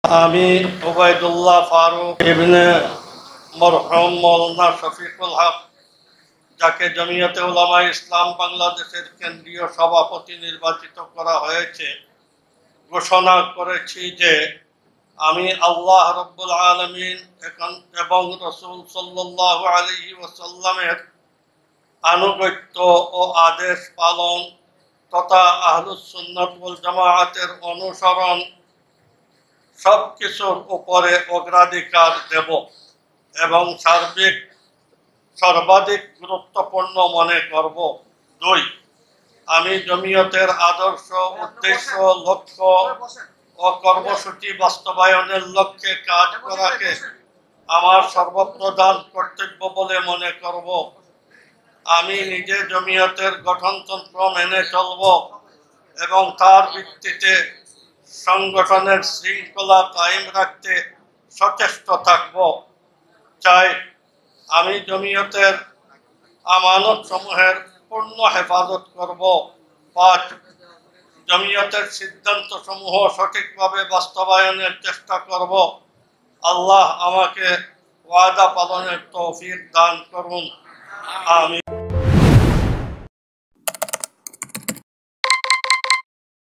আমি ওবায়দুল্লাহ ফারুক ইবনে মরহুম মাওলানা শফিকুল হক, যাকে জমিয়তে উলামায়ে ইসলাম বাংলাদেশের কেন্দ্রীয় সভাপতি নির্বাচিত করা হয়েছে, ঘোষণা করেছি যে আমি আল্লাহ রাব্বুল আলামিন এবং রাসূল সাল্লাল্লাহু আলাইহি ওয়াসাল্লামের আনুগত্য ও আদেশ পালন তথা আহলুস সুন্নাত ওয়াল জামাআতের অনুসরণ সবকিছুর উপরে অগ্রাধিকার দেব এবং সর্বাধিক গুরুত্বপূর্ণ মনে করব। 2, আমি জমিয়তের আদর্শ, উদ্দেশ্য, লক্ষ্য ও কর্মসূচি বাস্তবায়নের লক্ষ্যে কাজ করাকে আমার সর্বপ্রধান কর্তব্য বলে মনে করব। আমি নিজে জমিয়তের গঠনতন্ত্র মেনে চলব এবং তার ভিত্তিতে সংগঠনের শৃঙ্খলা কায়েম রাখতে সচেষ্ট থাকব। 4, আমি জমিয়তের আমানত সমূহের পূর্ণ হেফাজত করব। 5, জমিয়তের সিদ্ধান্ত সমূহ সঠিকভাবে বাস্তবায়নের চেষ্টা করব। আল্লাহ আমাকে ওয়াদা পালনের তৌফিক দান করুন। আমি